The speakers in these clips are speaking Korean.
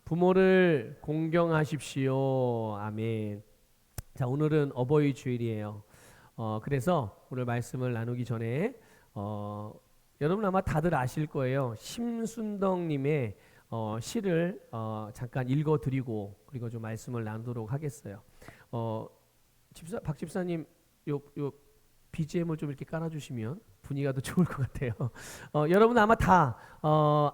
부모를 공경하십시오. 아멘. 자, 오늘은 어버이 주일이에요. 그래서 오늘 말씀을 나누기 전에 여러분 아마 다들 아실 거예요. 심순덕님의 시를 잠깐 읽어드리고 그리고 좀 말씀을 나누도록 하겠어요. 박 집사님 요 BGM을 좀 이렇게 깔아주시면 분위기가 더 좋을 것 같아요. 여러분 아마 다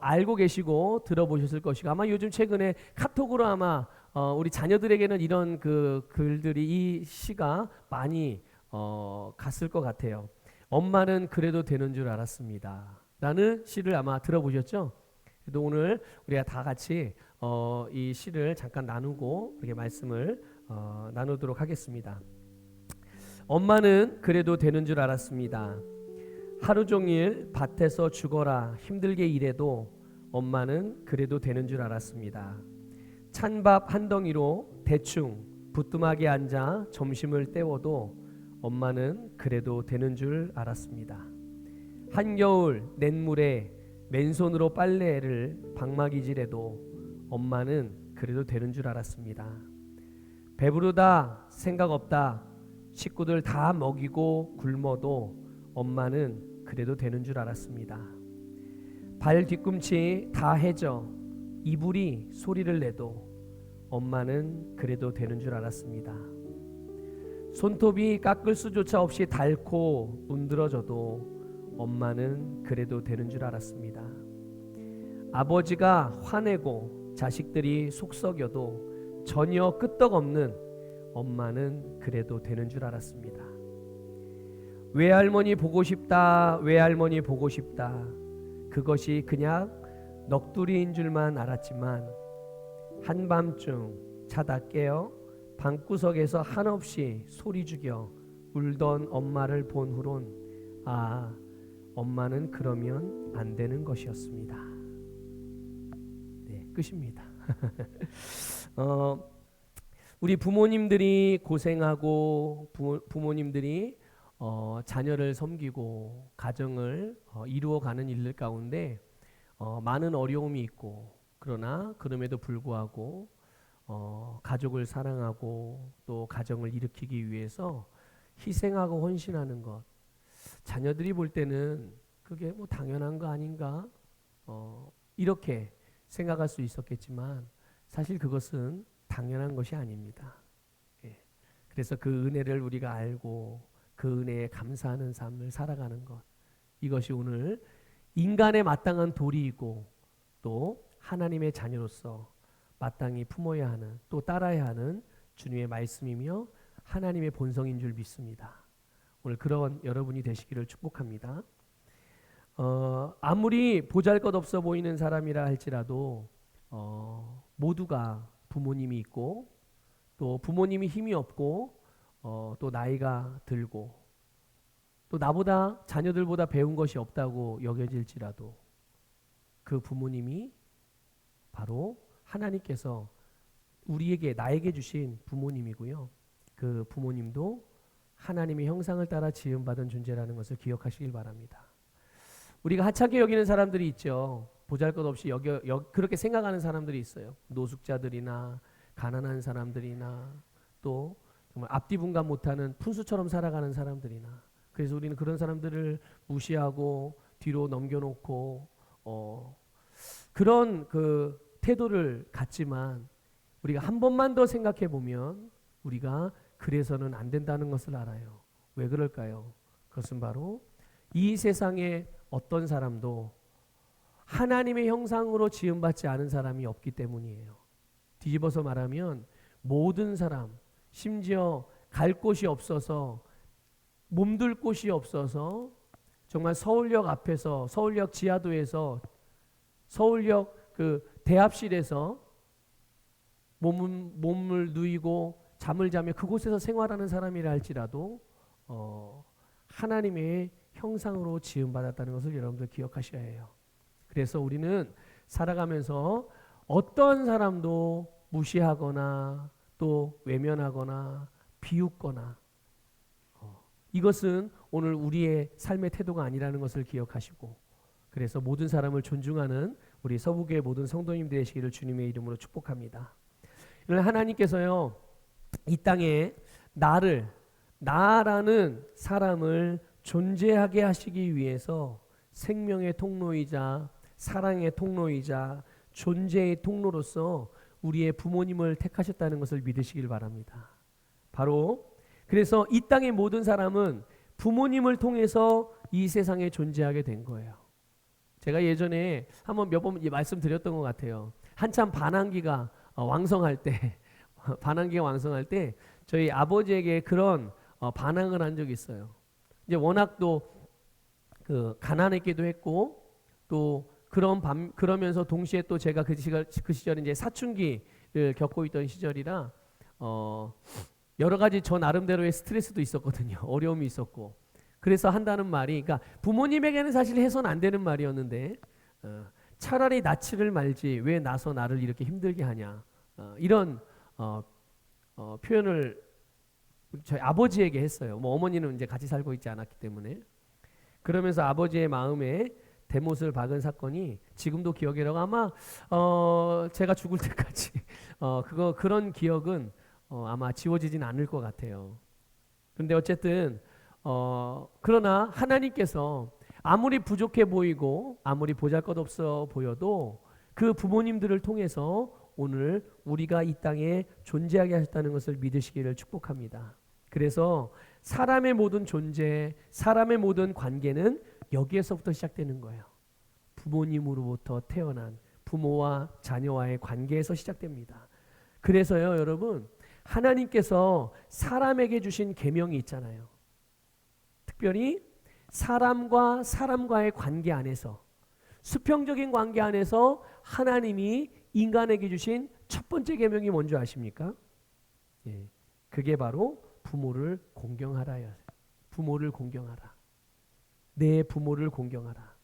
알고 계시고 들어보셨을 것이고 아마 요즘 최근에 카톡으로 아마 우리 자녀들에게는 이런 그 글들이 이 시가 많이 갔을 것 같아요. 엄마는 그래도 되는 줄 알았습니다. 라는 시를 아마 들어보셨죠? 그래도 오늘 우리가 다 같이 이 시를 잠깐 나누고 그렇게 말씀을 나누도록 하겠습니다. 엄마는 그래도 되는 줄 알았습니다. 하루 종일 밭에서 죽어라 힘들게 일해도 엄마는 그래도 되는 줄 알았습니다. 찬밥 한 덩이로 대충 부뚜막에 앉아 점심을 때워도 엄마는 그래도 되는 줄 알았습니다. 한겨울 냇물에 맨손으로 빨래를 방막이질해도 엄마는 그래도 되는 줄 알았습니다. 배부르다 생각 없다 식구들 다 먹이고 굶어도 엄마는 그래도 되는 줄 알았습니다. 발 뒤꿈치 다 해져 이불이 소리를 내도 엄마는 그래도 되는 줄 알았습니다. 손톱이 깎을 수조차 없이 닳고 문드러져도 엄마는 그래도 되는 줄 알았습니다. 아버지가 화내고 자식들이 속썩여도 전혀 끄떡없는 엄마는 그래도 되는 줄 알았습니다. 외할머니 보고 싶다, 외할머니 보고 싶다. 그것이 그냥 넋두리인 줄만 알았지만 한밤중 자다 깨어 방구석에서 한없이 소리 죽여 울던 엄마를 본 후론 엄마는 그러면 안 되는 것이었습니다. 네, 끝입니다. 우리 부모님들이 고생하고 부모님들이 자녀를 섬기고 가정을 이루어가는 일들 가운데 많은 어려움이 있고 그러나 그럼에도 불구하고 가족을 사랑하고 또 가정을 일으키기 위해서 희생하고 헌신하는 것 자녀들이 볼 때는 그게 뭐 당연한 거 아닌가 이렇게 생각할 수 있었겠지만 사실 그것은 당연한 것이 아닙니다. 예. 그래서 그 은혜를 우리가 알고 그 은혜에 감사하는 삶을 살아가는 것 이것이 오늘 인간의 마땅한 도리이고 또 하나님의 자녀로서 마땅히 품어야 하는 또 따라야 하는 주님의 말씀이며 하나님의 본성인 줄 믿습니다. 오늘 그런 여러분이 되시기를 축복합니다. 아무리 보잘것없어 보이는 사람이라 할지라도 모두가 부모님이 있고 또 부모님이 힘이 없고 또 나이가 들고 또 나보다 자녀들보다 배운 것이 없다고 여겨질지라도 그 부모님이 바로 하나님께서 나에게 주신 부모님이고요. 그 부모님도 하나님의 형상을 따라 지음받은 존재라는 것을 기억하시길 바랍니다. 우리가 하찮게 여기는 사람들이 있죠. 보잘것없이 그렇게 생각하는 사람들이 있어요. 노숙자들이나 가난한 사람들이나 또 정말 앞뒤분간 못하는 푼수처럼 살아가는 사람들이나 그래서 우리는 그런 사람들을 무시하고 뒤로 넘겨놓고 그런 그 태도를 갖지만 우리가 한 번만 더 생각해 보면 우리가 그래서는 안 된다는 것을 알아요. 왜 그럴까요? 그것은 바로 이 세상에 어떤 사람도 하나님의 형상으로 지음받지 않은 사람이 없기 때문이에요. 뒤집어서 말하면 모든 사람 심지어 갈 곳이 없어서 몸둘 곳이 없어서 정말 서울역 앞에서 서울역 지하도에서 서울역 그 대합실에서 몸을 누이고 잠을 자며 그곳에서 생활하는 사람이라 할지라도 하나님의 형상으로 지음받았다는 것을 여러분들 기억하셔야 해요. 그래서 우리는 살아가면서 어떤 사람도 무시하거나 또 외면하거나 비웃거나 이것은 오늘 우리의 삶의 태도가 아니라는 것을 기억하시고 그래서 모든 사람을 존중하는 우리 서부교회 모든 성도님들 되시기를 주님의 이름으로 축복합니다. 오늘 하나님께서요, 이 땅에 나라는 사람을 존재하게 하시기 위해서 생명의 통로이자 사랑의 통로이자 존재의 통로로서 우리의 부모님을 택하셨다는 것을 믿으시길 바랍니다. 바로 그래서 이 땅의 모든 사람은 부모님을 통해서 이 세상에 존재하게 된 거예요. 제가 예전에 한번 몇 번 말씀드렸던 것 같아요. 한참 반항기가 왕성할 때 저희 아버지에게 그런 반항을 한 적이 있어요. 이제 워낙 또 그 가난했기도 했고 또 그러면서 동시에 또 제가 그 시절에 이제 사춘기를 겪고 있던 시절이라 여러 가지 저 나름대로의 스트레스도 있었거든요. 어려움이 있었고. 그래서 한다는 말이, 그러니까 부모님에게는 사실 해서는 안 되는 말이었는데 차라리 낳지를 말지 왜 낳아서 나를 이렇게 힘들게 하냐, 이런 표현을 저희 아버지에게 했어요. 뭐 어머니는 이제 같이 살고 있지 않았기 때문에. 그러면서 아버지의 마음에 대못을 박은 사건이 지금도 기억이라고, 아마 제가 죽을 때까지 그런 기억은 아마 지워지진 않을 것 같아요. 그런데 어쨌든 그러나 하나님께서 아무리 부족해 보이고 아무리 보잘것없어 보여도 그 부모님들을 통해서 오늘 우리가 이 땅에 존재하게 하셨다는 것을 믿으시기를 축복합니다. 그래서 사람의 모든 존재, 사람의 모든 관계는 여기에서부터 시작되는 거예요. 부모님으로부터 태어난 부모와 자녀와의 관계에서 시작됩니다. 그래서요, 여러분, 하나님께서 사람에게 주신 계명이 있잖아요. 특별히 사람과 사람과의 관계 안에서, 수평적인 관계 안에서 하나님이 인간에게 주신 첫 번째 계명이 뭔지 아십니까? 예, 그게 바로 부모를 공경하라요. 부모를 공경하라. 내 부모를 공경하라.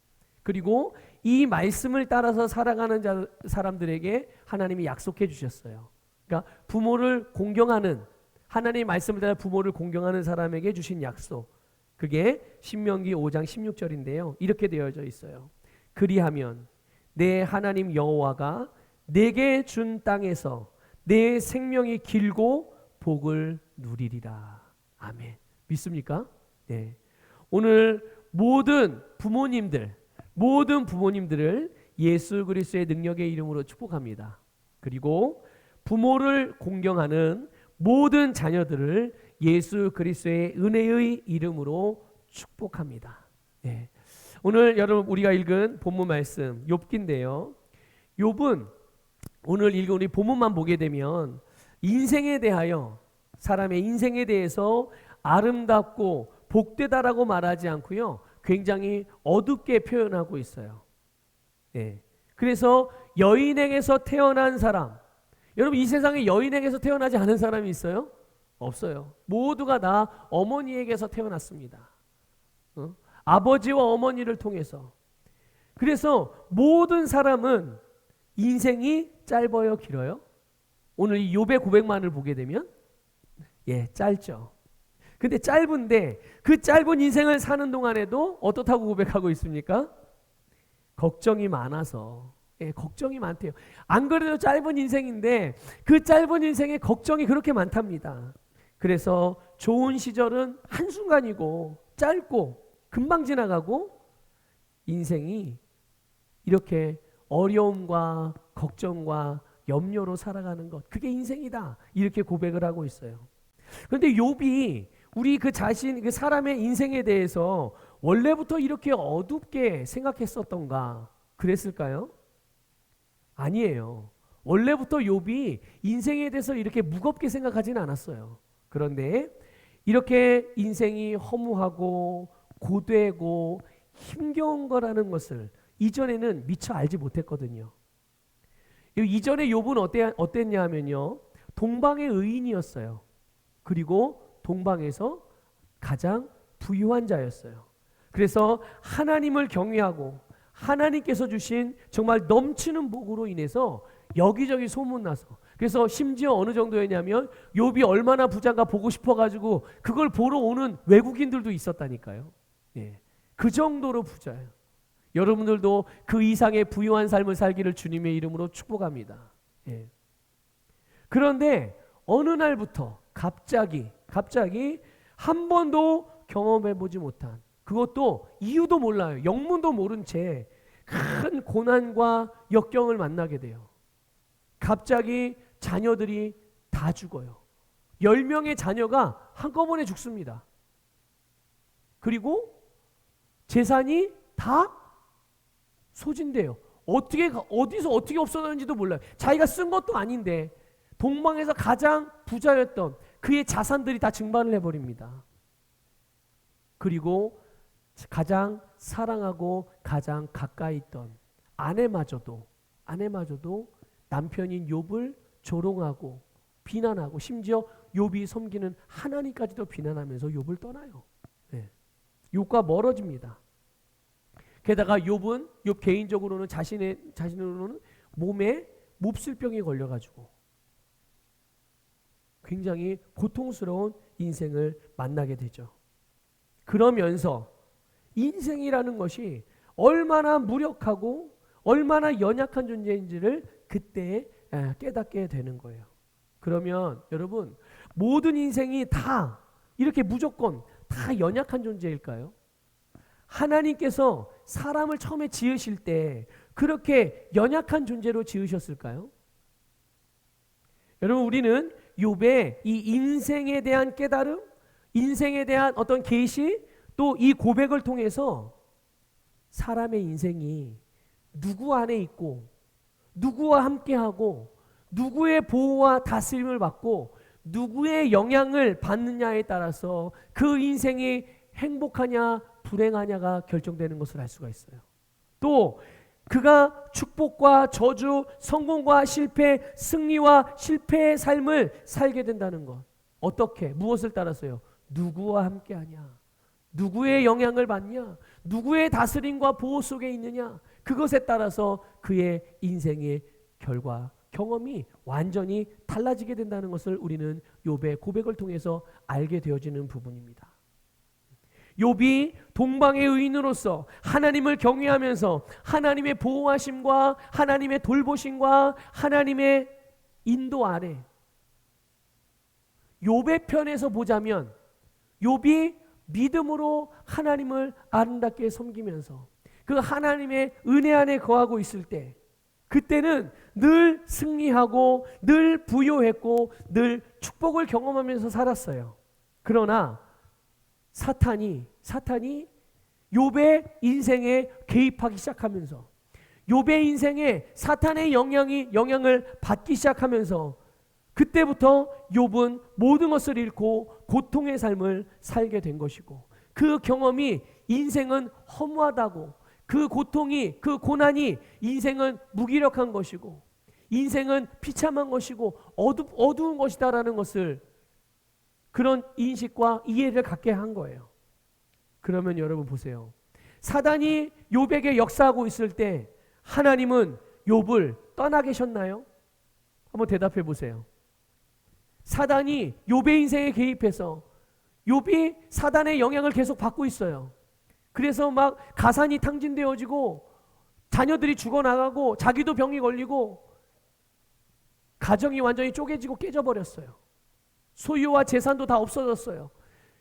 그리고 이 말씀을 따라서 살아가는 사람들에게 하나님이 약속해 주셨어요. 그러니까 부모를 공경하는, 하나님의 말씀을 따라 부모를 공경하는 사람에게 주신 약속, 그게 신명기 5장 16절인데요. 이렇게 되어져 있어요. 그리하면 내 하나님 여호와가 내게 준 땅에서 내 생명이 길고 복을 누리리라. 아멘. 믿습니까? 네. 오늘 모든 부모님들을 예수 그리스도의 능력의 이름으로 축복합니다. 그리고 부모를 공경하는 모든 자녀들을 예수 그리스도의 은혜의 이름으로 축복합니다. 네. 오늘 여러분 우리가 읽은 본문 말씀 욥기인데요. 욥은 오늘 읽은 우리 본문만 보게 되면 인생에 대하여, 사람의 인생에 대해서 아름답고 복되다라고 말하지 않고요, 굉장히 어둡게 표현하고 있어요. 네. 그래서 여인에게서 태어난 사람, 여러분 이 세상에 여인에게서 태어나지 않은 사람이 있어요? 없어요. 모두가 다 어머니에게서 태어났습니다. 아버지와 어머니를 통해서. 그래서 모든 사람은 인생이 짧아요, 길어요? 오늘 이 욥의 고백만을 보게 되면 짧죠. 근데 짧은데 그 짧은 인생을 사는 동안에도 어떻다고 고백하고 있습니까? 걱정이 많아서. 걱정이 많대요. 안 그래도 짧은 인생인데 그 짧은 인생에 걱정이 그렇게 많답니다. 그래서 좋은 시절은 한순간이고 짧고 금방 지나가고, 인생이 이렇게 어려움과 걱정과 염려로 살아가는 것, 그게 인생이다, 이렇게 고백을 하고 있어요. 그런데 욥이 우리 그 사람의 인생에 대해서 원래부터 이렇게 어둡게 생각했었던가 그랬을까요? 아니에요. 원래부터 욥이 인생에 대해서 이렇게 무겁게 생각하지는 않았어요. 그런데 이렇게 인생이 허무하고 고되고 힘겨운 거라는 것을 이전에는 미처 알지 못했거든요. 이전에 욥은 어땠냐 하면요, 동방의 의인이었어요. 그리고 동방에서 가장 부유한 자였어요. 그래서 하나님을 경외하고 하나님께서 주신 정말 넘치는 복으로 인해서 여기저기 소문나서, 그래서 심지어 어느 정도였냐면 욥이 얼마나 부자인가 보고 싶어가지고 그걸 보러 오는 외국인들도 있었다니까요. 그 정도로 부자예요. 여러분들도 그 이상의 부유한 삶을 살기를 주님의 이름으로 축복합니다. 예. 그런데 어느 날부터 갑자기 한 번도 경험해보지 못한, 그것도 이유도 몰라요. 영문도 모른 채 큰 고난과 역경을 만나게 돼요. 갑자기 자녀들이 다 죽어요. 10명의 자녀가 한꺼번에 죽습니다. 그리고 재산이 다 소진돼요. 어디서 어떻게 없어졌는지도 몰라요. 자기가 쓴 것도 아닌데 동방에서 가장 부자였던 그의 자산들이 다 증발을 해버립니다. 그리고 가장 사랑하고 가장 가까이 있던 아내마저도 남편인 욥을 조롱하고 비난하고, 심지어 욥이 섬기는 하나님까지도 비난하면서 욥을 떠나요. 네. 욥과 멀어집니다. 게다가 욥 개인적으로는 자신으로는 몸에 몹쓸병이 걸려가지고 굉장히 고통스러운 인생을 만나게 되죠. 그러면서 인생이라는 것이 얼마나 무력하고 얼마나 연약한 존재인지를 그때 깨닫게 되는 거예요. 그러면 여러분, 모든 인생이 다 이렇게 무조건 다 연약한 존재일까요? 하나님께서 사람을 처음에 지으실 때 그렇게 연약한 존재로 지으셨을까요? 여러분, 우리는 욥의 이 인생에 대한 깨달음, 인생에 대한 어떤 계시, 또 이 고백을 통해서 사람의 인생이 누구 안에 있고 누구와 함께하고 누구의 보호와 다스림을 받고 누구의 영향을 받느냐에 따라서 그 인생이 행복하냐 불행하냐가 결정되는 것을 알 수가 있어요. 또 그가 축복과 저주, 성공과 실패, 승리와 실패의 삶을 살게 된다는 것. 어떻게? 무엇을 따라서요? 누구와 함께하냐? 누구의 영향을 받냐? 누구의 다스림과 보호 속에 있느냐? 그것에 따라서 그의 인생의 결과, 경험이 완전히 달라지게 된다는 것을 우리는 욥의 고백을 통해서 알게 되어지는 부분입니다. 욥이 동방의 의인으로서 하나님을 경외하면서 하나님의 보호하심과 하나님의 돌보심과 하나님의 인도 아래, 욥의 편에서 보자면 욥이 믿음으로 하나님을 아름답게 섬기면서 그 하나님의 은혜 안에 거하고 있을 때, 그때는 늘 승리하고 늘 부요했고 늘 축복을 경험하면서 살았어요. 그러나 사탄이 욥의 인생에 개입하기 시작하면서, 욥의 인생에 사탄의 영향을 받기 시작하면서, 그때부터 욥은 모든 것을 잃고 고통의 삶을 살게 된 것이고, 그 경험이 인생은 허무하다고, 그 고통이, 그 고난이 인생은 무기력한 것이고 인생은 비참한 것이고 어두운 것이다라는 것을, 그런 인식과 이해를 갖게 한 거예요. 그러면 여러분 보세요. 사단이 욥에게 역사하고 있을 때 하나님은 욥을 떠나 계셨나요? 한번 대답해 보세요. 사단이 욥의 인생에 개입해서 욥이 사단의 영향을 계속 받고 있어요. 그래서 막 가산이 탕진되어지고 자녀들이 죽어나가고 자기도 병이 걸리고 가정이 완전히 쪼개지고 깨져버렸어요. 소유와 재산도 다 없어졌어요.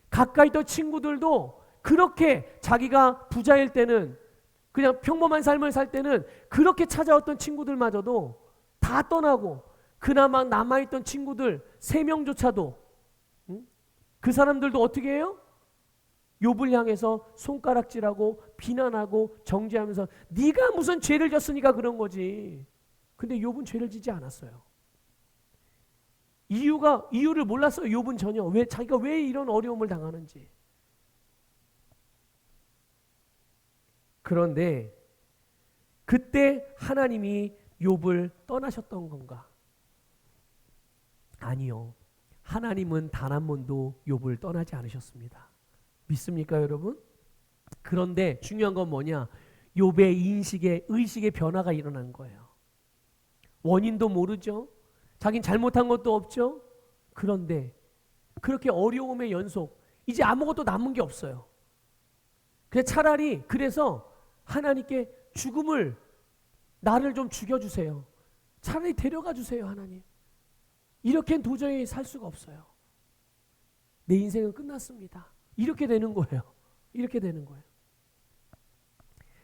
가까이 있던 친구들도 그렇게 자기가 부자일 때는, 그냥 평범한 삶을 살 때는 그렇게 찾아왔던 친구들마저도 다 떠나고, 그나마 남아있던 친구들 3명조차도 그 사람들도 어떻게 해요? 욥을 향해서 손가락질하고 비난하고 정죄하면서 네가 무슨 죄를 졌으니까 그런 거지. 근데 욥은 죄를 지지 않았어요. 이유를 몰랐어요. 욥은 전혀. 자기가 왜 이런 어려움을 당하는지. 그런데 그때 하나님이 욥을 떠나셨던 건가? 아니요. 하나님은 단 한 번도 욥을 떠나지 않으셨습니다. 믿습니까, 여러분? 그런데 중요한 건 뭐냐? 욥의 의식의 변화가 일어난 거예요. 원인도 모르죠. 자긴 잘못한 것도 없죠. 그런데 그렇게 어려움의 연속, 이제 아무것도 남은 게 없어요. 그래서 차라리 하나님께 죽음을, 나를 좀 죽여주세요. 차라리 데려가 주세요, 하나님. 이렇게는 도저히 살 수가 없어요. 내 인생은 끝났습니다. 이렇게 되는 거예요. 이렇게 되는 거예요.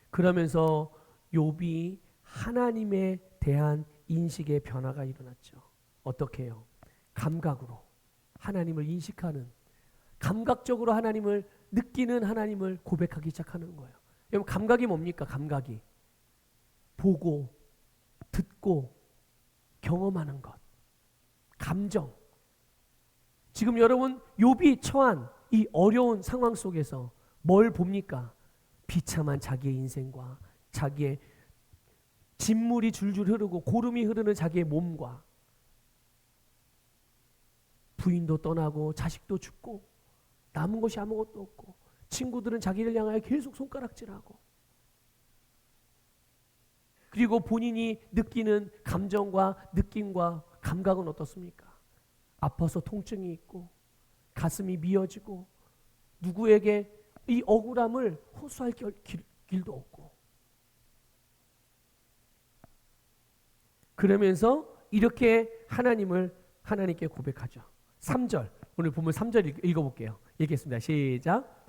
그러면서 욥이 하나님에 대한 인식의 변화가 일어났죠. 어떻게 해요? 감각으로 하나님을 인식하는, 감각적으로 하나님을 느끼는, 하나님을 고백하기 시작하는 거예요. 여러분, 감각이 뭡니까? 감각이 보고 듣고 경험하는 것, 감정. 지금 여러분 욥이 처한 이 어려운 상황 속에서 뭘 봅니까? 비참한 자기의 인생과 자기의 진물이 줄줄 흐르고 고름이 흐르는 자기의 몸과 부인도 떠나고 자식도 죽고 남은 것이 아무것도 없고 친구들은 자기를 향하여 계속 손가락질하고, 그리고 본인이 느끼는 감정과 느낌과 감각은 어떻습니까? 아파서 통증이 있고 가슴이 미어지고 누구에게 이 억울함을 호소할 길도 없고, 그러면서 이렇게 하나님께 고백하죠. 3절, 오늘 보면 3절 읽어볼게요. 읽겠습니다. 시작.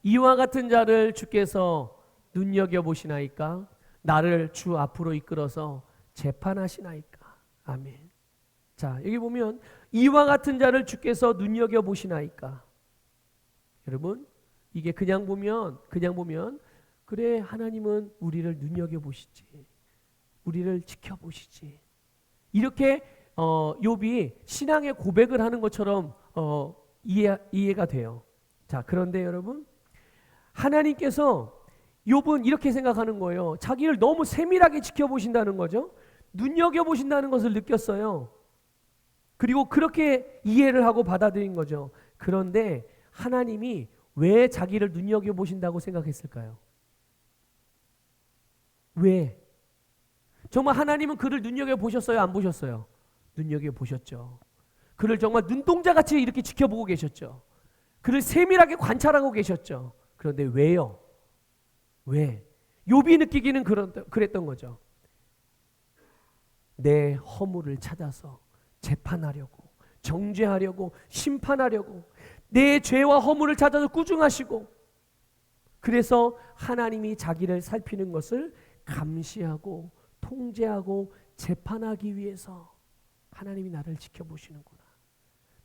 이와 같은 자를 주께서 눈여겨보시나이까? 나를 주 앞으로 이끌어서 재판하시나이까? 아멘. 자, 여기 보면 이와 같은 자를 주께서 눈여겨보시나이까? 여러분, 이게 그냥 보면 그래, 하나님은 우리를 눈여겨보시지, 우리를 지켜보시지, 이렇게 욥이 신앙의 고백을 하는 것처럼 이해가 돼요. 자, 그런데 여러분, 하나님께서 욥은 이렇게 생각하는 거예요. 자기를 너무 세밀하게 지켜보신다는 거죠. 눈여겨보신다는 것을 느꼈어요. 그리고 그렇게 이해를 하고 받아들인 거죠. 그런데 하나님이 왜 자기를 눈여겨보신다고 생각했을까요? 왜? 정말 하나님은 그를 눈여겨보셨어요? 안 보셨어요? 눈여겨보셨죠. 그를 정말 눈동자같이 이렇게 지켜보고 계셨죠. 그를 세밀하게 관찰하고 계셨죠. 그런데 왜요? 왜? 욥이 느끼기는 그랬던 거죠. 내 허물을 찾아서 재판하려고, 정죄하려고, 심판하려고, 내 죄와 허물을 찾아서 꾸중하시고, 그래서 하나님이 자기를 살피는 것을 감시하고 통제하고 재판하기 위해서 하나님이 나를 지켜보시는구나,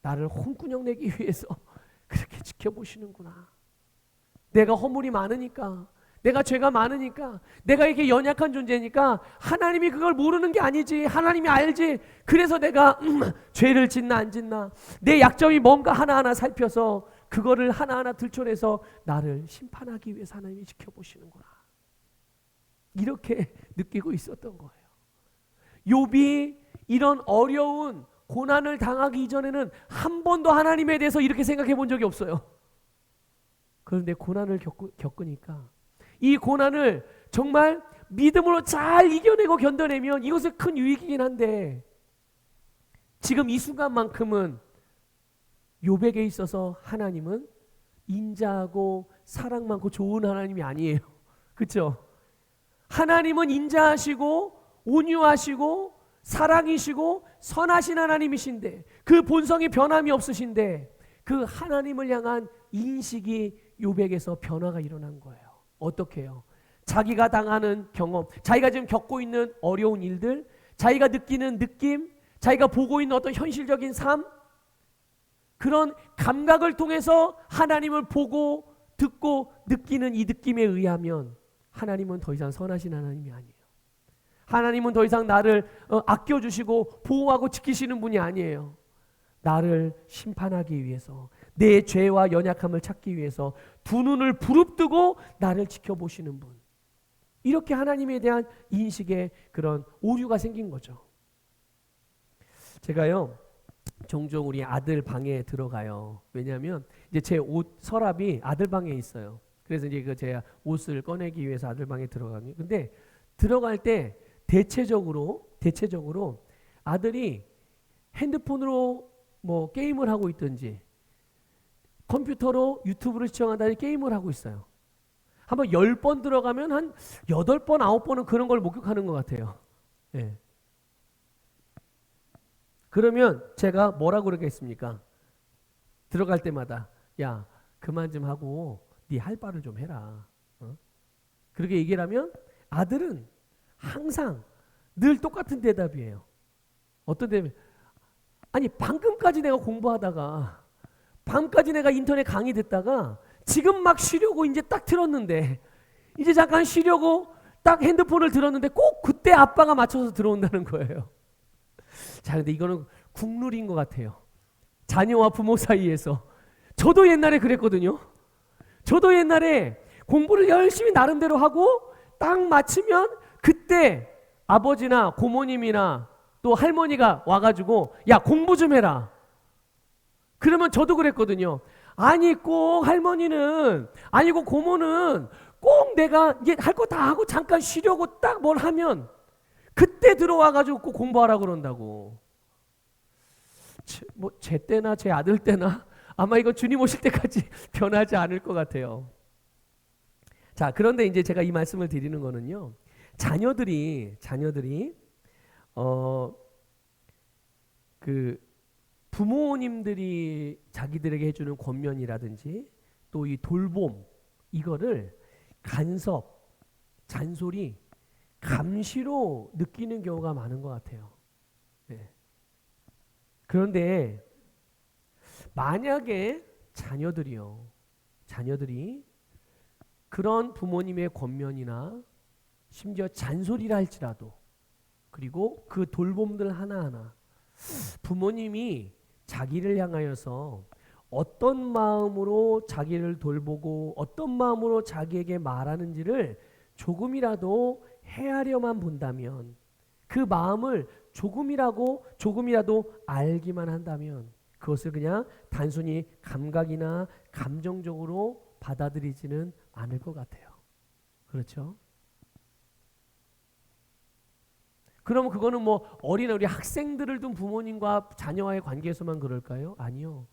나를 혼꾸녕 내기 위해서 그렇게 지켜보시는구나. 내가 허물이 많으니까, 내가 죄가 많으니까, 내가 이렇게 연약한 존재니까 하나님이 그걸 모르는 게 아니지, 하나님이 알지. 그래서 내가 죄를 짓나 안 짓나, 내 약점이 뭔가 하나하나 살펴서 그거를 하나하나 들춰내서 나를 심판하기 위해서 하나님이 지켜보시는구나, 이렇게 느끼고 있었던 거예요. 욥이 이런 어려운 고난을 당하기 이전에는 한 번도 하나님에 대해서 이렇게 생각해 본 적이 없어요. 그런데 고난을 겪으니까, 이 고난을 정말 믿음으로 잘 이겨내고 견뎌내면 이것은 큰 유익이긴 한데, 지금 이 순간만큼은 욥에게 있어서 하나님은 인자하고 사랑 많고 좋은 하나님이 아니에요. 그렇죠? 하나님은 인자하시고 온유하시고 사랑이시고 선하신 하나님이신데, 그 본성이 변함이 없으신데, 그 하나님을 향한 인식이 욥에게서 변화가 일어난 거예요. 어떻게 해요? 자기가 당하는 경험, 자기가 지금 겪고 있는 어려운 일들, 자기가 느끼는 느낌, 자기가 보고 있는 어떤 현실적인 삶, 그런 감각을 통해서 하나님을 보고 듣고 느끼는 이 느낌에 의하면 하나님은 더 이상 선하신 하나님이 아니에요. 하나님은 더 이상 나를 아껴주시고 보호하고 지키시는 분이 아니에요. 나를 심판하기 위해서, 내 죄와 연약함을 찾기 위해서 두 눈을 부릅뜨고 나를 지켜보시는 분. 이렇게 하나님에 대한 인식에 그런 오류가 생긴 거죠. 제가요, 종종 우리 아들 방에 들어가요. 왜냐하면 이제 제 옷 서랍이 아들 방에 있어요. 그래서 이제 그 제 옷을 꺼내기 위해서 아들 방에 들어가거든요. 근데 들어갈 때 대체적으로 아들이 핸드폰으로 뭐 게임을 하고 있든지 컴퓨터로 유튜브를 시청하다니 게임을 하고 있어요. 한번 10번 들어가면 한 8번, 9번은 그런 걸 목격하는 것 같아요. 예. 그러면 제가 뭐라고 그러겠습니까? 들어갈 때마다 야 그만 좀 하고 네 할 바를 좀 해라. 그렇게 얘기를 하면 아들은 항상 늘 똑같은 대답이에요. 어떤 대답이 아니 방금까지 내가 공부하다가 밤까지 내가 인터넷 강의 듣다가 지금 막 쉬려고 이제 딱 틀었는데 이제 잠깐 쉬려고 딱 핸드폰을 들었는데 꼭 그때 아빠가 맞춰서 들어온다는 거예요. 자, 근데 이거는 국룰인 것 같아요. 자녀와 부모 사이에서. 저도 옛날에 그랬거든요. 저도 옛날에 공부를 열심히 나름대로 하고 딱 마치면 그때 아버지나 고모님이나 또 할머니가 와가지고 야 공부 좀 해라. 그러면 저도 그랬거든요. 아니 꼭 할머니는 아니고 고모는 꼭 내가 이제 할 거 다 하고 잠깐 쉬려고 딱 뭘 하면 그때 들어와가지고 꼭 공부하라 그런다고. 뭐 제 때나 제 아들 때나 아마 이거 주님 오실 때까지 변하지 않을 것 같아요. 자, 그런데 이제 제가 이 말씀을 드리는 거는요. 자녀들이 그 부모님들이 자기들에게 해주는 권면이라든지 또 이 돌봄 이거를 간섭, 잔소리, 감시로 느끼는 경우가 많은 것 같아요. 네. 그런데 만약에 자녀들이 그런 부모님의 권면이나 심지어 잔소리를 할지라도 그리고 그 돌봄들 하나하나 부모님이 자기를 향하여서 어떤 마음으로 자기를 돌보고 어떤 마음으로 자기에게 말하는지를 조금이라도 헤아려만 본다면 그 마음을 조금이라도 알기만 한다면 그것을 그냥 단순히 감각이나 감정적으로 받아들이지는 않을 것 같아요. 그렇죠? 그러면 그거는 뭐 어린 우리 학생들을 둔 부모님과 자녀와의 관계에서만 그럴까요? 아니요.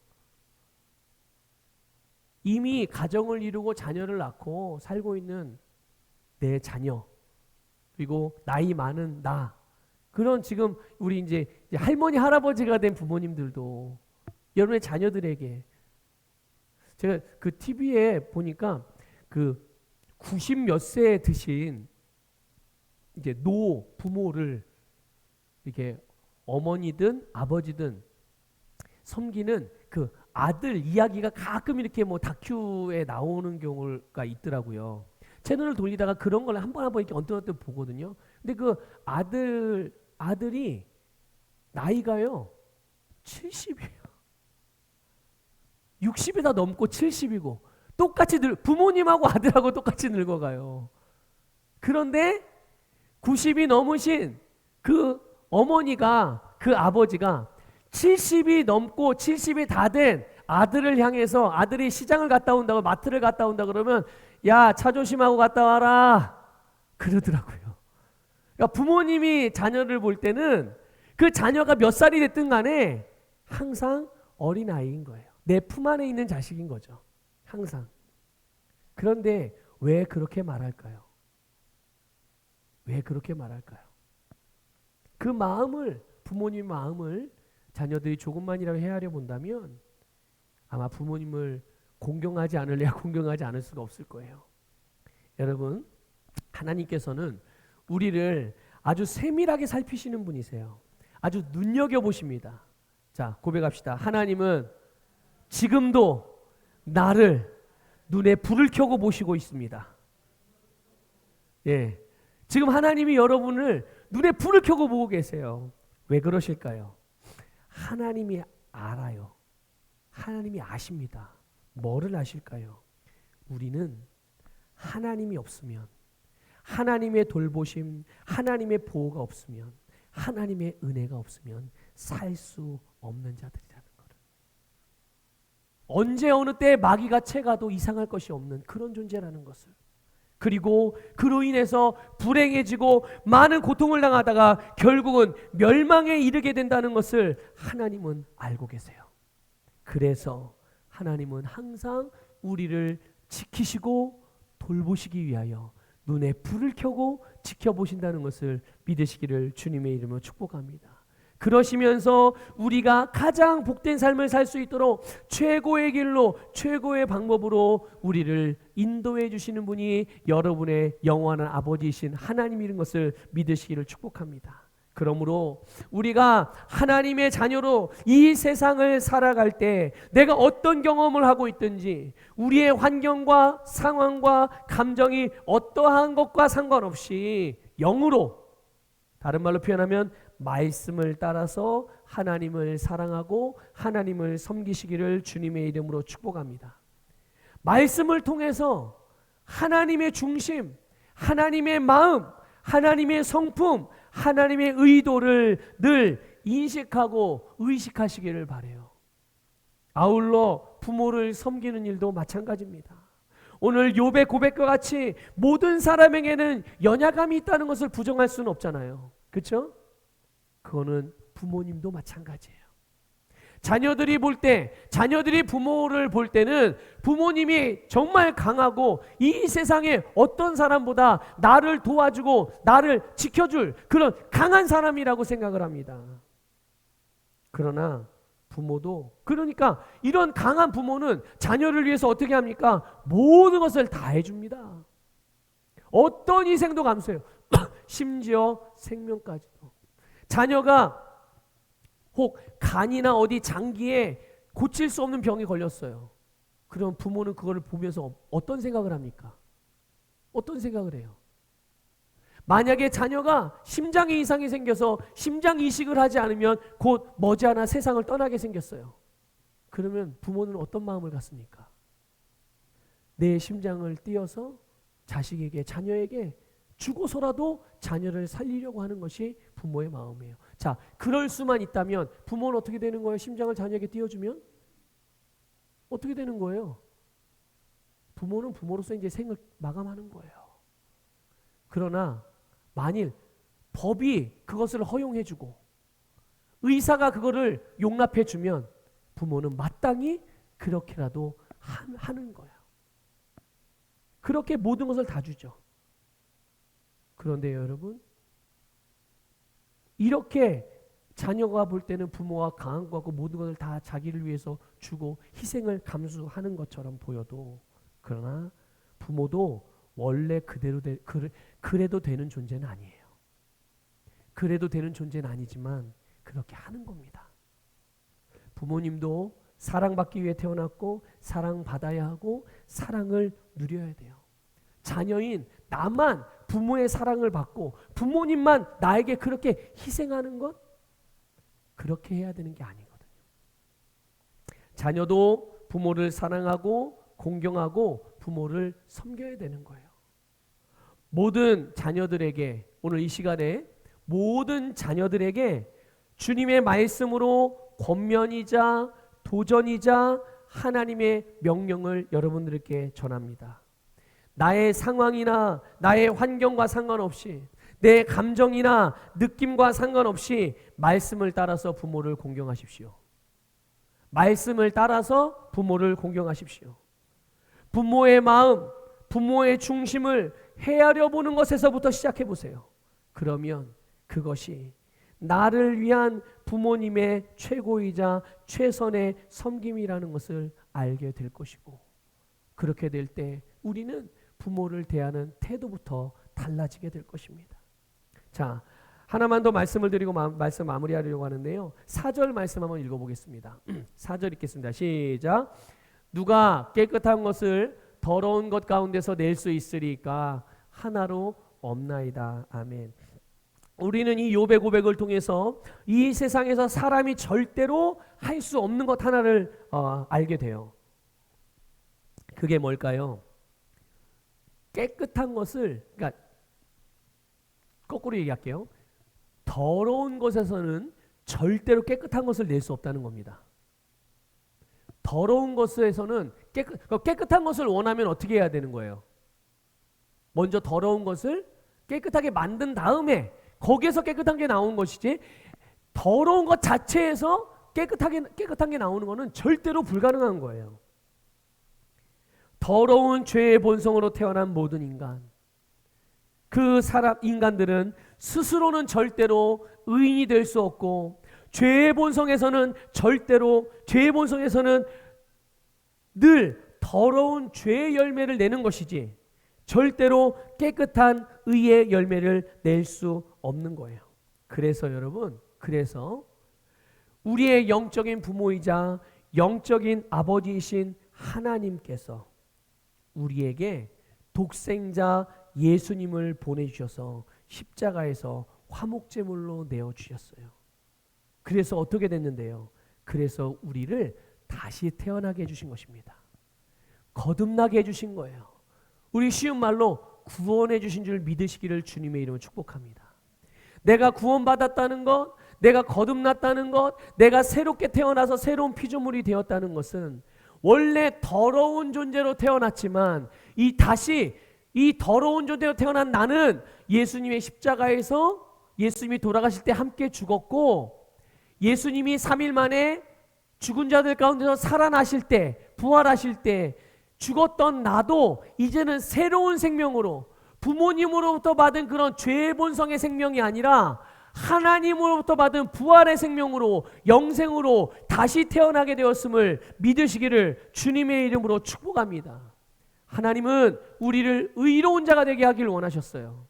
이미 가정을 이루고 자녀를 낳고 살고 있는 내 자녀 그리고 나이 많은 나 그런 지금 우리 이제 할머니 할아버지가 된 부모님들도 여러분의 자녀들에게 제가 그 TV에 보니까 그 90 몇 세 드신 이제 노 부모를 이렇게 어머니든 아버지든 섬기는 그 아들 이야기가 가끔 이렇게 뭐 다큐에 나오는 경우가 있더라고요. 채널을 돌리다가 그런 걸 한 번 이렇게 언뜻 보거든요. 근데 그 아들이 나이가요 70이에요. 60이 다 넘고 70이고 똑같이 부모님하고 아들하고 똑같이 늙어가요. 그런데 90이 넘으신 그 어머니가 그 아버지가 70이 넘고 70이 다 된 아들을 향해서 아들이 시장을 갔다 온다고 마트를 갔다 온다 그러면 야, 차 조심하고 갔다 와라 그러더라고요. 그러니까 부모님이 자녀를 볼 때는 그 자녀가 몇 살이 됐든 간에 항상 어린아이인 거예요. 내 품 안에 있는 자식인 거죠. 항상. 그런데 왜 그렇게 말할까요? 왜 그렇게 말할까요? 그 마음을 부모님 마음을 자녀들이 조금만이라도 헤아려 본다면 아마 부모님을 공경하지 않으려야 공경하지 않을 수가 없을 거예요. 여러분 하나님께서는 우리를 아주 세밀하게 살피시는 분이세요. 아주 눈여겨보십니다. 자 고백합시다. 하나님은 지금도 나를 눈에 불을 켜고 보시고 있습니다. 예, 지금 하나님이 여러분을 눈에 불을 켜고 보고 계세요. 왜 그러실까요? 하나님이 알아요. 하나님이 아십니다. 뭐를 아실까요? 우리는 하나님이 없으면 하나님의 돌보심, 하나님의 보호가 없으면 하나님의 은혜가 없으면 살 수 없는 자들이라는 거를. 언제 어느 때 마귀가 채가도 이상할 것이 없는 그런 존재라는 것을. 그리고 그로 인해서 불행해지고 많은 고통을 당하다가 결국은 멸망에 이르게 된다는 것을 하나님은 알고 계세요. 그래서 하나님은 항상 우리를 지키시고 돌보시기 위하여 눈에 불을 켜고 지켜보신다는 것을 믿으시기를 주님의 이름으로 축복합니다. 그러시면서 우리가 가장 복된 삶을 살 수 있도록 최고의 길로 최고의 방법으로 우리를 인도해 주시는 분이 여러분의 영원한 아버지이신 하나님이라는 것을 믿으시기를 축복합니다. 그러므로 우리가 하나님의 자녀로 이 세상을 살아갈 때 내가 어떤 경험을 하고 있든지 우리의 환경과 상황과 감정이 어떠한 것과 상관없이 영으로, 다른 말로 표현하면 말씀을 따라서 하나님을 사랑하고 하나님을 섬기시기를 주님의 이름으로 축복합니다. 말씀을 통해서 하나님의 중심, 하나님의 마음, 하나님의 성품, 하나님의 의도를 늘 인식하고 의식하시기를 바라요. 아울러 부모를 섬기는 일도 마찬가지입니다. 오늘 욥의 고백과 같이 모든 사람에게는 연약함이 있다는 것을 부정할 수는 없잖아요. 그렇죠? 그거는 부모님도 마찬가지예요. 자녀들이 볼 때, 자녀들이 부모를 볼 때는 부모님이 정말 강하고 이 세상에 어떤 사람보다 나를 도와주고 나를 지켜줄 그런 강한 사람이라고 생각을 합니다. 그러나 부모도, 그러니까 이런 강한 부모는 자녀를 위해서 어떻게 합니까? 모든 것을 다 해줍니다. 어떤 희생도 감수해요. 심지어 생명까지도. 자녀가 혹 간이나 어디 장기에 고칠 수 없는 병이 걸렸어요. 그럼 부모는 그거를 보면서 어떤 생각을 합니까? 어떤 생각을 해요? 만약에 자녀가 심장에 이상이 생겨서 심장 이식을 하지 않으면 곧 머지않아 세상을 떠나게 생겼어요. 그러면 부모는 어떤 마음을 갖습니까? 내 심장을 띄어서 자식에게, 자녀에게 죽어서라도 자녀를 살리려고 하는 것이 부모의 마음이에요. 자, 그럴 수만 있다면 부모는 어떻게 되는 거예요? 심장을 자녀에게 띄워주면 어떻게 되는 거예요? 부모는 부모로서 이제 생을 마감하는 거예요. 그러나 만일 법이 그것을 허용해주고 의사가 그거를 용납해주면 부모는 마땅히 그렇게라도 하는 거예요. 그렇게 모든 것을 다 주죠. 그런데 여러분, 이렇게 자녀가 볼 때는 부모가 강한 것 같고 모든 것을 다 자기를 위해서 주고 희생을 감수하는 것처럼 보여도, 그러나 부모도 원래 그래도 되는 존재는 아니에요. 그래도 되는 존재는 아니지만 그렇게 하는 겁니다. 부모님도 사랑받기 위해 태어났고 사랑받아야 하고 사랑을 누려야 돼요. 자녀인 나만 부모의 사랑을 받고 부모님만 나에게 그렇게 희생하는 것, 그렇게 해야 되는 게 아니거든요. 자녀도 부모를 사랑하고 공경하고 부모를 섬겨야 되는 거예요. 모든 자녀들에게, 오늘 이 시간에 모든 자녀들에게 주님의 말씀으로 권면이자 도전이자 하나님의 명령을 여러분들께 전합니다. 나의 상황이나 나의 환경과 상관없이, 내 감정이나 느낌과 상관없이 말씀을 따라서 부모를 공경하십시오. 말씀을 따라서 부모를 공경하십시오. 부모의 마음, 부모의 중심을 헤아려 보는 것에서부터 시작해 보세요. 그러면 그것이 나를 위한 부모님의 최고이자 최선의 섬김이라는 것을 알게 될 것이고, 그렇게 될 때 우리는 부모를 대하는 태도부터 달라지게 될 것입니다. 자, 하나만 더 말씀을 드리고 말씀 마무리하려고 하는데요. 4절 말씀 한번 읽어보겠습니다. 4절 읽겠습니다. 시작. 누가 깨끗한 것을 더러운 것 가운데서 낼 수 있으리까? 하나로 없나이다. 아멘. 우리는 이 욥의 고백을 통해서 이 세상에서 사람이 절대로 할 수 없는 것 하나를 알게 돼요. 그게 뭘까요? 깨끗한 것을, 그러니까 거꾸로 얘기할게요. 더러운 것에서는 절대로 깨끗한 것을 낼 수 없다는 겁니다. 더러운 것에서는 깨끗한 것을 원하면 어떻게 해야 되는 거예요? 먼저 더러운 것을 깨끗하게 만든 다음에 거기에서 깨끗한 게 나오는 것이지, 더러운 것 자체에서 깨끗한 게 나오는 것은 절대로 불가능한 거예요. 더러운 죄의 본성으로 태어난 모든 인간, 그 인간들은 스스로는 절대로 의인이 될 수 없고, 죄의 본성에서는 늘 더러운 죄의 열매를 내는 것이지 절대로 깨끗한 의의 열매를 낼 수 없는 거예요. 그래서 여러분, 우리의 영적인 부모이자 영적인 아버지이신 하나님께서 우리에게 독생자 예수님을 보내주셔서 십자가에서 화목제물로 내어주셨어요. 그래서 어떻게 됐는데요? 그래서 우리를 다시 태어나게 해주신 것입니다. 거듭나게 해주신 거예요. 우리 쉬운 말로 구원해 주신 줄 믿으시기를 주님의 이름으로 축복합니다. 내가 구원받았다는 것, 내가 거듭났다는 것, 내가 새롭게 태어나서 새로운 피조물이 되었다는 것은 원래 더러운 존재로 태어났지만 다시 이 더러운 존재로 태어난 나는 예수님의 십자가에서 예수님이 돌아가실 때 함께 죽었고, 예수님이 3일 만에 죽은 자들 가운데서 살아나실 때, 부활하실 때 죽었던 나도 이제는 새로운 생명으로, 부모님으로부터 받은 그런 죄의 본성의 생명이 아니라 하나님으로부터 받은 부활의 생명으로, 영생으로 다시 태어나게 되었음을 믿으시기를 주님의 이름으로 축복합니다. 하나님은 우리를 의로운 자가 되게 하기를 원하셨어요.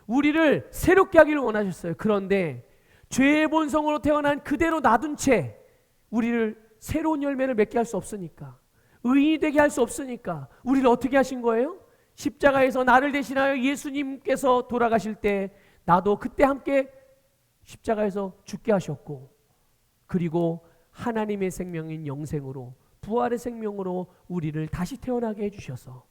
우리를 새롭게 하기를 원하셨어요. 그런데 죄의 본성으로 태어난 그대로 놔둔 채 우리를 새로운 열매를 맺게 할 수 없으니까, 의인이 되게 할 수 없으니까 우리를 어떻게 하신 거예요? 십자가에서 나를 대신하여 예수님께서 돌아가실 때 나도 그때 함께 십자가에서 죽게 하셨고, 그리고 하나님의 생명인 영생으로, 부활의 생명으로 우리를 다시 태어나게 해주셔서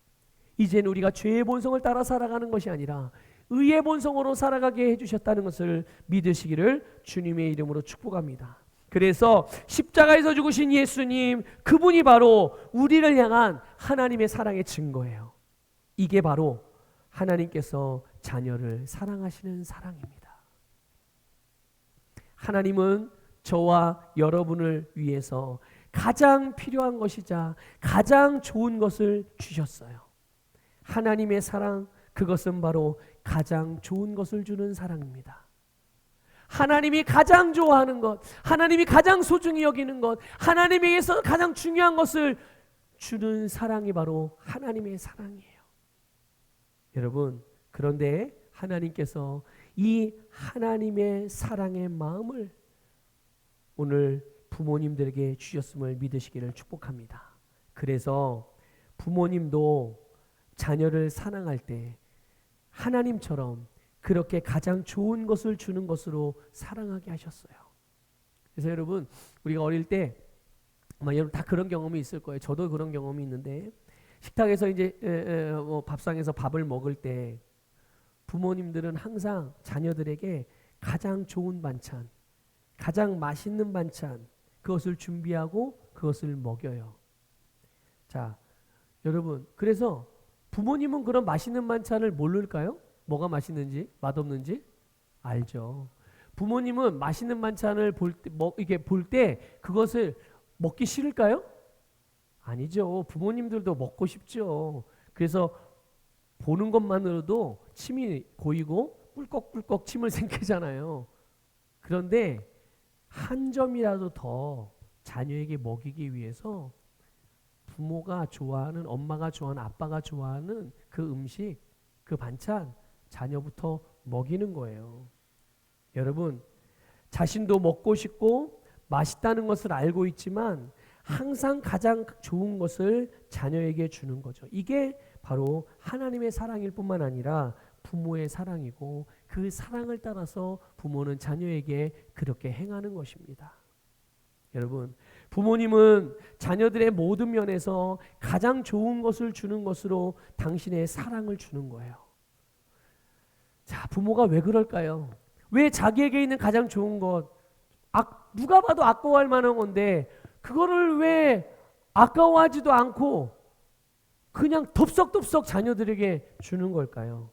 이제는 우리가 죄의 본성을 따라 살아가는 것이 아니라 의의 본성으로 살아가게 해주셨다는 것을 믿으시기를 주님의 이름으로 축복합니다. 그래서 십자가에서 죽으신 예수님, 그분이 바로 우리를 향한 하나님의 사랑의 증거예요. 이게 바로 하나님께서 자녀를 사랑하시는 사랑입니다. 하나님은 저와 여러분을 위해서 가장 필요한 것이자 가장 좋은 것을 주셨어요. 하나님의 사랑, 그것은 바로 가장 좋은 것을 주는 사랑입니다. 하나님이 가장 좋아하는 것, 하나님이 가장 소중히 여기는 것, 하나님에게서 가장 중요한 것을 주는 사랑이 바로 하나님의 사랑이에요. 여러분, 그런데 하나님께서 이 하나님의 사랑의 마음을 오늘 부모님들에게 주셨음을 믿으시기를 축복합니다. 그래서 부모님도 자녀를 사랑할 때 하나님처럼 그렇게 가장 좋은 것을 주는 것으로 사랑하게 하셨어요. 그래서 여러분, 우리가 어릴 때 아마 여러분 다 그런 경험이 있을 거예요. 저도 그런 경험이 있는데, 식탁에서 이제 밥상에서 밥을 먹을 때 부모님들은 항상 자녀들에게 가장 좋은 반찬, 가장 맛있는 반찬, 그것을 준비하고 그것을 먹여요. 자, 여러분, 그래서 부모님은 그런 맛있는 반찬을 모를까요? 뭐가 맛있는지, 맛없는지 알죠. 부모님은 맛있는 반찬을 볼 때 그것을 먹기 싫을까요? 아니죠. 부모님들도 먹고 싶죠. 그래서 보는 것만으로도 침이 고이고 꿀꺽꿀꺽 침을 삼키잖아요. 그런데 한 점이라도 더 자녀에게 먹이기 위해서 부모가 좋아하는, 엄마가 좋아하는, 아빠가 좋아하는 그 음식, 그 반찬 자녀부터 먹이는 거예요. 여러분, 자신도 먹고 싶고 맛있다는 것을 알고 있지만 항상 가장 좋은 것을 자녀에게 주는 거죠. 이게 바로 하나님의 사랑일 뿐만 아니라 부모의 사랑이고, 그 사랑을 따라서 부모는 자녀에게 그렇게 행하는 것입니다. 여러분, 부모님은 자녀들의 모든 면에서 가장 좋은 것을 주는 것으로 당신의 사랑을 주는 거예요. 자, 부모가 왜 그럴까요? 왜 자기에게 있는 가장 좋은 것, 누가 봐도 아까워할 만한 건데 그거를 왜 아까워하지도 않고 그냥 덥석덥석 자녀들에게 주는 걸까요?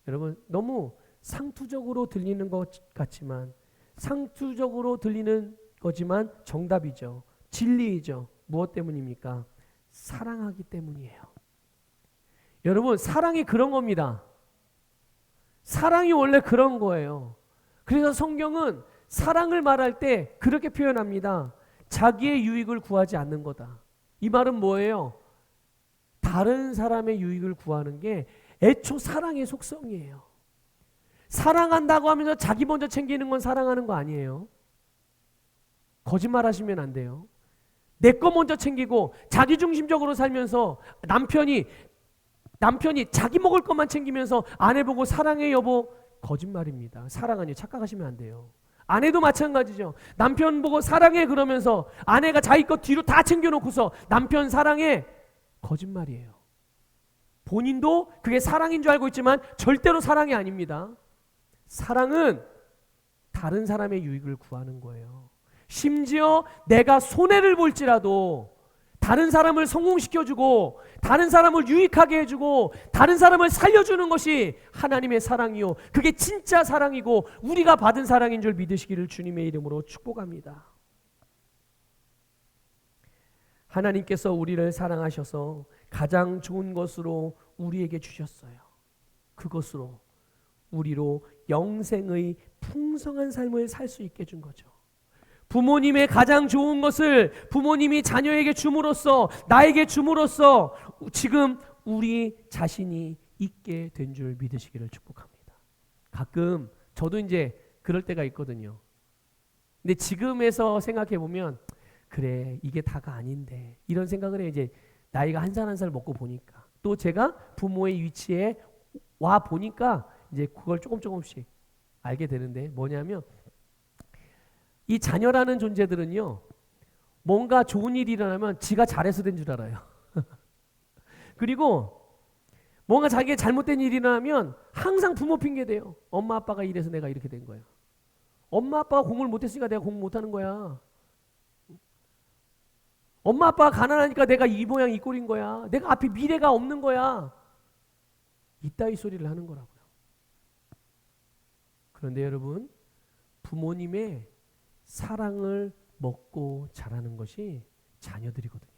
여러분, 너무 상투적으로 들리는 것 같지만, 상투적으로 들리는 거지만 정답이죠. 진리이죠. 무엇 때문입니까? 사랑하기 때문이에요. 여러분, 사랑이 그런 겁니다. 사랑이 원래 그런 거예요. 그래서 성경은 사랑을 말할 때 그렇게 표현합니다. 자기의 유익을 구하지 않는 거다. 이 말은 뭐예요? 다른 사람의 유익을 구하는 게 애초 사랑의 속성이에요. 사랑한다고 하면서 자기 먼저 챙기는 건 사랑하는 거 아니에요. 거짓말 하시면 안 돼요. 내 거 먼저 챙기고 자기중심적으로 살면서 남편이 자기 먹을 것만 챙기면서 아내 보고 사랑해 여보, 거짓말입니다. 사랑 아니에요. 착각하시면 안 돼요. 아내도 마찬가지죠. 남편 보고 사랑해 그러면서 아내가 자기 것 뒤로 다 챙겨놓고서 남편 사랑해, 거짓말이에요. 본인도 그게 사랑인 줄 알고 있지만 절대로 사랑이 아닙니다. 사랑은 다른 사람의 유익을 구하는 거예요. 심지어 내가 손해를 볼지라도 다른 사람을 성공시켜주고 다른 사람을 유익하게 해주고 다른 사람을 살려주는 것이 하나님의 사랑이요, 그게 진짜 사랑이고 우리가 받은 사랑인 줄 믿으시기를 주님의 이름으로 축복합니다. 하나님께서 우리를 사랑하셔서 가장 좋은 것으로 우리에게 주셨어요. 그것으로 우리로 영생의 풍성한 삶을 살 수 있게 준 거죠. 부모님의 가장 좋은 것을 부모님이 자녀에게 줌으로써, 나에게 줌으로써 지금 우리 자신이 있게 된 줄 믿으시기를 축복합니다. 가끔 저도 이제 그럴 때가 있거든요. 근데 지금에서 생각해 보면 그래, 이게 다가 아닌데 이런 생각을 해요. 이제 나이가 한 살 한 살 먹고 보니까, 또 제가 부모의 위치에 와 보니까 이제 그걸 조금씩 알게 되는데, 뭐냐면 이 자녀라는 존재들은요, 뭔가 좋은 일이 일어나면 지가 잘해서 된 줄 알아요. 그리고 뭔가 자기가 잘못된 일이 일어나면 항상 부모 핑계 대요. 엄마 아빠가 이래서 내가 이렇게 된 거야. 엄마 아빠가 공부를 못했으니까 내가 공부 못하는 거야. 엄마 아빠가 가난하니까 내가 이 모양 이 꼴인 거야. 내가 앞에 미래가 없는 거야. 이따위 소리를 하는 거라고요. 그런데 여러분, 부모님의 사랑을 먹고 자라는 것이 자녀들이거든요.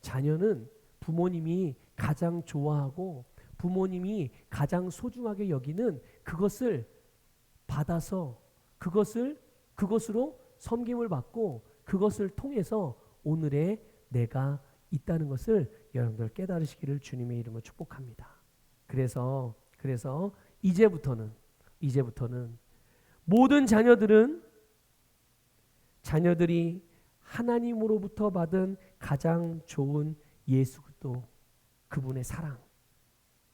자녀는 부모님이 가장 좋아하고 부모님이 가장 소중하게 여기는 그것을 받아서 그것으로 섬김을 받고 그것을 통해서 오늘의 내가 있다는 것을 여러분들 깨달으시기를 주님의 이름으로 축복합니다. 그래서 이제부터는 모든 자녀들이 하나님으로부터 받은 가장 좋은 예수 그리스도, 그분의 사랑,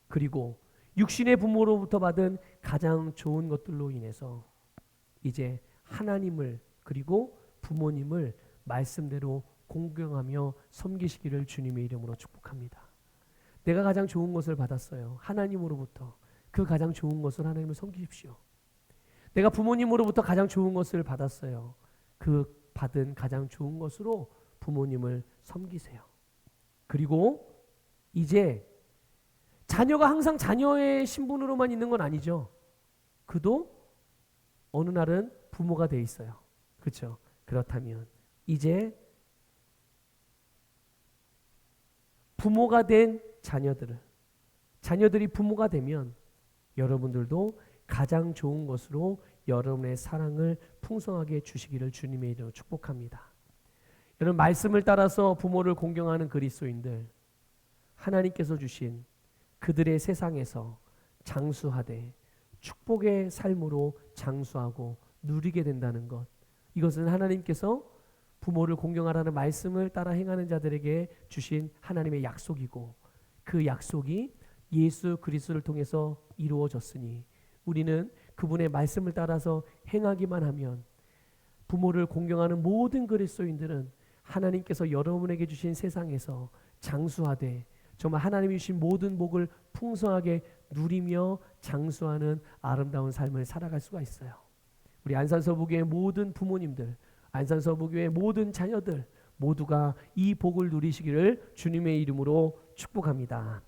그리고 육신의 부모로부터 받은 가장 좋은 것들로 인해서 이제 하나님을 그리고 부모님을 말씀대로 공경하며 섬기시기를 주님의 이름으로 축복합니다. 내가 가장 좋은 것을 받았어요. 하나님으로부터. 그 가장 좋은 것을 하나님을 섬기십시오. 내가 부모님으로부터 가장 좋은 것을 받았어요. 그 받은 가장 좋은 것으로 부모님을 섬기세요. 그리고 이제 자녀가 항상 자녀의 신분으로만 있는 건 아니죠. 그도 어느 날은 부모가 돼 있어요. 그렇죠? 그렇다면 이제 부모가 된 자녀들이 부모가 되면 여러분들도 가장 좋은 것으로 여러분의 사랑을 풍성하게 주시기를 주님의 이름으로 축복합니다. 여러분, 말씀을 따라서 부모를 공경하는 그리스도인들, 하나님께서 주신 그들의 세상에서 장수하되 축복의 삶으로 장수하고 누리게 된다는 것, 이것은 하나님께서 부모를 공경하라는 말씀을 따라 행하는 자들에게 주신 하나님의 약속이고, 그 약속이 예수 그리스도를 통해서 이루어졌으니 우리는 그분의 말씀을 따라서 행하기만 하면 부모를 공경하는 모든 그리스도인들은 하나님께서 여러분에게 주신 세상에서 장수하되 정말 하나님이 주신 모든 복을 풍성하게 누리며 장수하는 아름다운 삶을 살아갈 수가 있어요. 우리 안산서부교의 모든 부모님들, 안산서부교의 모든 자녀들 모두가 이 복을 누리시기를 주님의 이름으로 축복합니다.